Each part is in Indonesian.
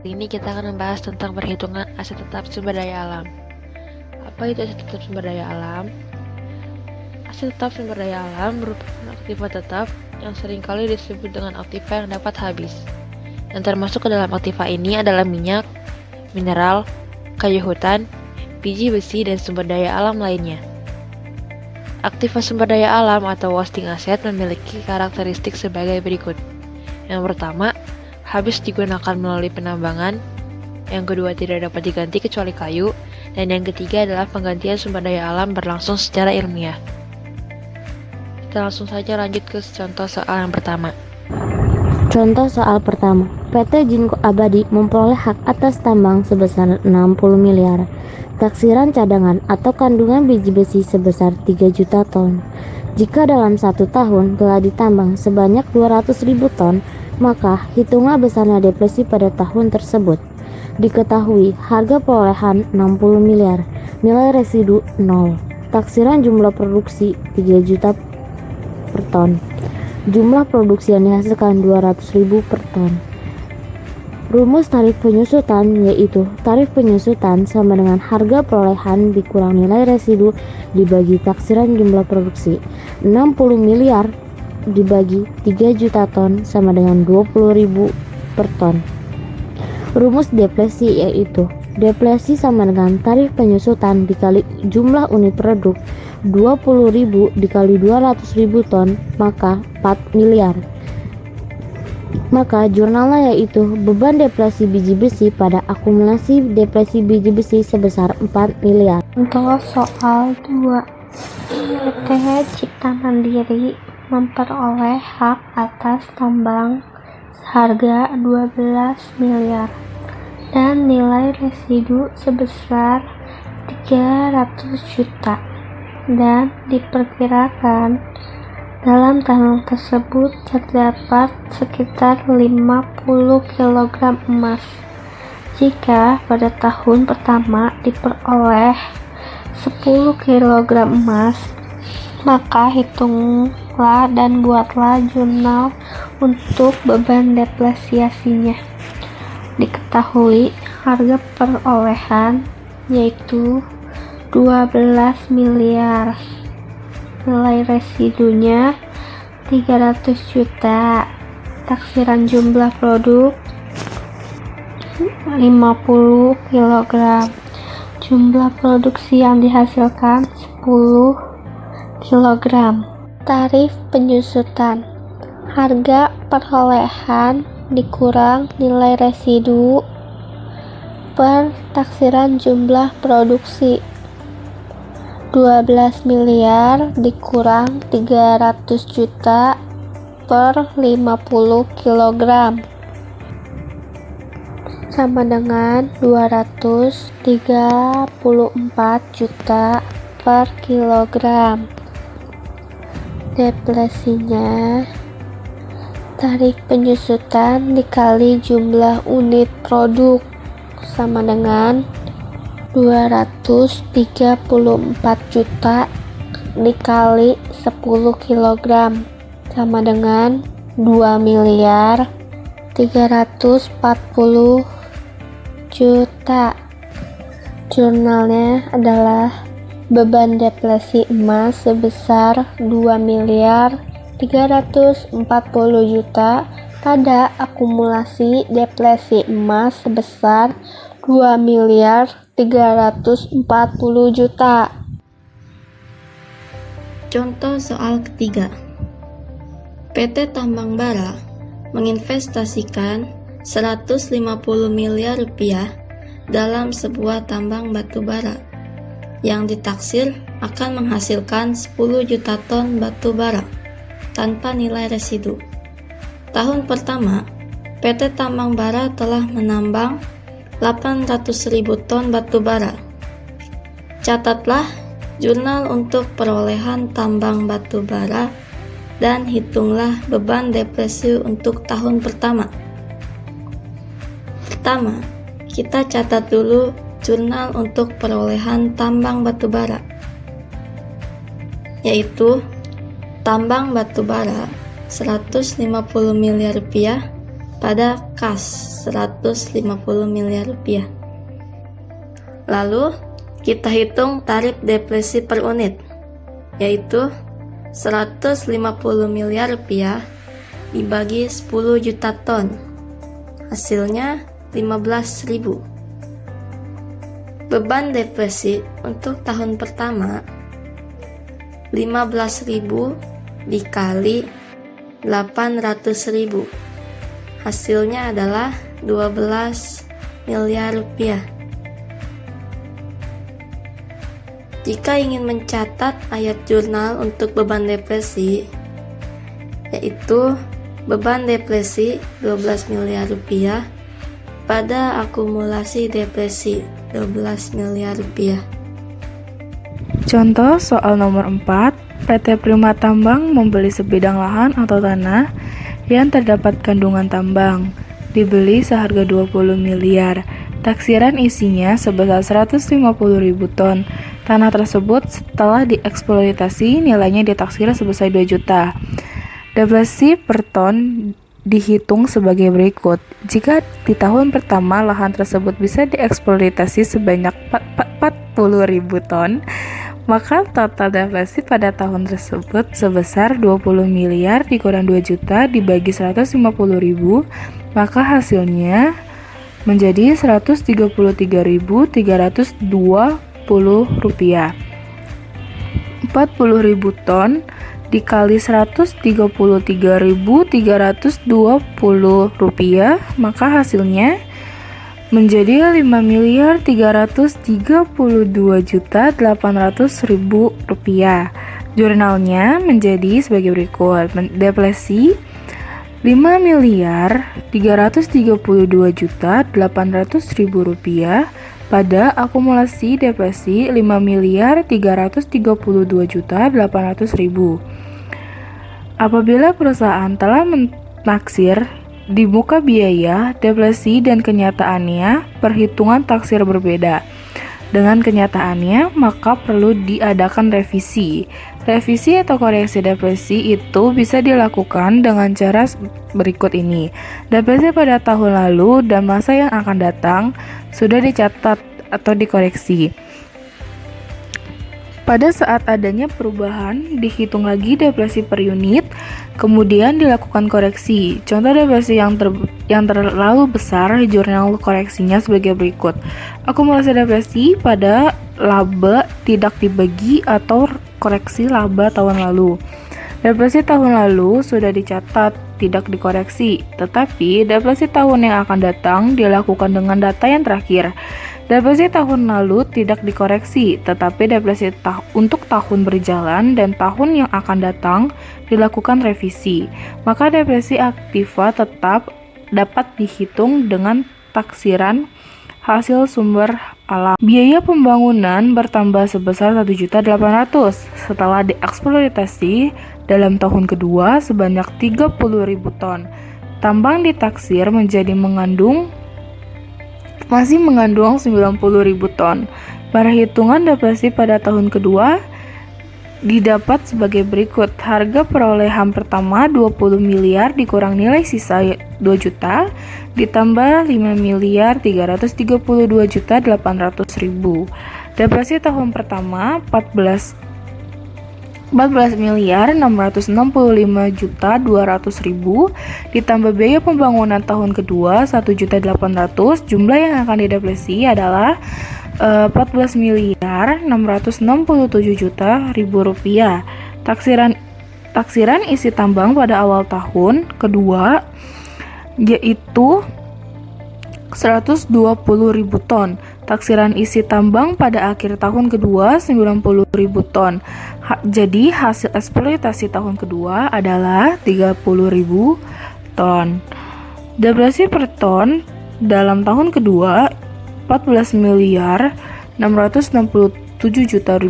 Kali ini kita akan membahas tentang perhitungan aset tetap sumber daya alam. Apa itu aset tetap sumber daya alam? Aset tetap sumber daya alam merupakan aktiva tetap yang seringkali disebut dengan aktiva yang dapat habis. Yang termasuk ke dalam aktiva ini adalah minyak, mineral, kayu hutan, biji besi, dan sumber daya alam lainnya. Aktiva sumber daya alam atau wasting asset memiliki karakteristik sebagai berikut. Yang pertama, habis digunakan melalui penambangan. Yang kedua, tidak dapat diganti kecuali kayu. Dan yang ketiga adalah penggantian sumber daya alam berlangsung secara ilmiah. Kita langsung saja lanjut ke contoh soal yang pertama. Contoh soal pertama, PT Jinko Abadi memperoleh hak atas tambang sebesar 60 miliar. Taksiran cadangan atau kandungan biji besi sebesar 3 juta ton. Jika dalam 1 tahun telah ditambang sebanyak 200.000 ton, maka hitunglah besarnya depresi pada tahun tersebut. Diketahui harga perolehan 60 miliar, nilai residu 0. Taksiran jumlah produksi 3 juta per ton. Jumlah produksi yang dihasilkan 200.000 per ton. Rumus tarif penyusutan yaitu tarif penyusutan sama dengan harga perolehan dikurang nilai residu dibagi taksiran jumlah produksi. 60 miliar dibagi 3 juta ton sama dengan 20.000 per ton. Rumus depresi yaitu depresi sama dengan tarif penyusutan dikali jumlah unit produk 20.000 dikali 200.000 ton, maka 4 miliar. Maka jurnalnya yaitu beban depresi biji besi pada akumulasi depresi biji besi sebesar 4 miliar. Untuk soal 2, PT Cipta Mandiri memperoleh hak atas tambang seharga 12 miliar dan nilai residu sebesar 300 juta dan diperkirakan dalam tambang tersebut terdapat sekitar 50 kg emas. Jika pada tahun pertama diperoleh 10 kg emas, maka hitunglah dan buatlah jurnal untuk beban depresiasinya. Diketahui harga perolehan yaitu 12 miliar. Nilai residunya 300 juta. Taksiran jumlah produk 50 kg. Jumlah produksi yang dihasilkan 10 kg. Tarif penyusutan. Harga perolehan dikurang nilai residu per taksiran jumlah produksi. 12 miliar dikurang 300 juta per 50 kg sama dengan 234 juta per kilogram. Depresinya tarif penyusutan dikali jumlah unit produk sama dengan 234 juta dikali 10 kg sama dengan 2 miliar 340 juta. Jurnalnya adalah beban depresi emas sebesar 2 miliar 340 juta pada akumulasi depresi emas sebesar 2 miliar 340 juta. Contoh soal ketiga. PT Tambang Bara menginvestasikan 150 miliar rupiah dalam sebuah tambang batu bara yang ditaksir akan menghasilkan 10 juta ton batu bara tanpa nilai residu. Tahun pertama, PT Tambang Bara telah menambang 800.000 ton batu bara. Catatlah jurnal untuk perolehan tambang batu bara dan hitunglah beban depresi untuk tahun pertama. Pertama, kita catat dulu jurnal untuk perolehan tambang batu bara, yaitu tambang batu bara 150 miliar rupiah pada kas 150 miliar rupiah. Lalu kita hitung tarif depresi per unit, yaitu 150 miliar rupiah dibagi 10 juta ton, hasilnya 15.000. Beban depresi untuk tahun pertama 15.000 dikali 800.000, hasilnya adalah 12 miliar rupiah. Jika ingin mencatat ayat jurnal untuk beban depresi, yaitu beban depresi 12 miliar rupiah pada akumulasi depresi 12 miliar rupiah. Contoh soal nomor 4, PT Prima Tambang membeli sebidang lahan atau tanah yang terdapat kandungan tambang, dibeli seharga 20 miliar. Taksiran isinya sebesar 150.000 ton. Tanah tersebut setelah dieksploitasi nilainya ditaksir sebesar 2 juta. Depresi per ton dihitung sebagai berikut. Jika di tahun pertama lahan tersebut bisa dieksploitasi sebanyak 40.000 ton, maka total depresi pada tahun tersebut sebesar 20 miliar dikurang 2 juta dibagi 150.000, maka hasilnya menjadi 133.320 rupiah. 40.000 ton dikali 133.320 rupiah, maka hasilnya menjadi 5.332.800.000 rupiah. Jurnalnya menjadi sebagai berikut. Depresi 5.332.800.000 rupiah pada akumulasi depresi 5.332.800.000. Apabila perusahaan telah menaksir di muka biaya, depresi dan kenyataannya perhitungan taksir berbeda. Dengan kenyataannya, maka perlu diadakan revisi. Revisi atau koreksi depresi itu bisa dilakukan dengan cara berikut ini. Depresi pada tahun lalu dan masa yang akan datang sudah dicatat atau dikoreksi. Pada saat adanya perubahan, dihitung lagi depresi per unit, kemudian dilakukan koreksi. Contoh depresi yang terlalu besar, jurnal koreksinya sebagai berikut. Akumulasi depresi pada laba tidak dibagi atau koreksi laba tahun lalu. Depresi tahun lalu sudah dicatat, tidak dikoreksi, tetapi depresi tahun yang akan datang dilakukan dengan data yang terakhir. Depresi tahun lalu tidak dikoreksi, tetapi depresi untuk tahun berjalan dan tahun yang akan datang dilakukan revisi. Maka depresi aktiva tetap dapat dihitung dengan taksiran hasil sumber alam. Biaya pembangunan bertambah sebesar 1.800.000 setelah dieksploitasi dalam tahun kedua sebanyak 30.000 ton. Tambang ditaksir masih mengandung 90.000 ton. Para hitungan depresi pada tahun kedua didapat sebagai berikut. Harga perolehan pertama 20 miliar dikurang nilai sisa 2 juta ditambah 5.332.800.000. Depresi tahun pertama 14 miliar 665.200.000 ditambah biaya pembangunan tahun kedua 1.800.000. Jumlah yang akan didepresi adalah 14 miliar 667.000.000 rupiah. Taksiran isi tambang pada awal tahun kedua yaitu 120.000 ton. Taksiran isi tambang pada akhir tahun kedua 90.000 ton. Jadi hasil eksploitasi tahun kedua adalah 30.000 ton. Depresi per ton dalam tahun kedua 14 miliar 667.000.000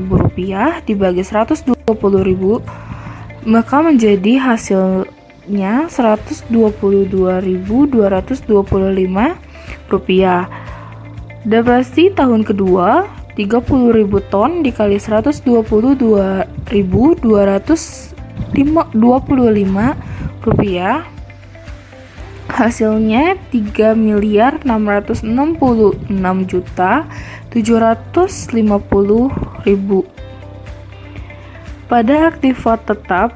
rupiah dibagi 120.000, maka menjadi hasilnya 122.225 rupiah. Depresi tahun kedua 30.000 ton dikali 122.225 rupiah, Hasilnya 3.466.750.000. Pada aktiva tetap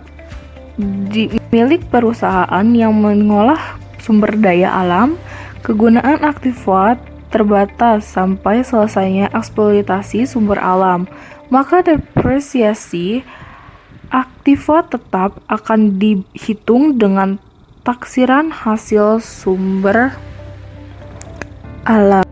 milik perusahaan yang mengolah sumber daya alam, kegunaan aktiva terbatas sampai selesainya eksploitasi sumber alam, maka depresiasi aktiva tetap akan dihitung dengan taksiran hasil sumber alam.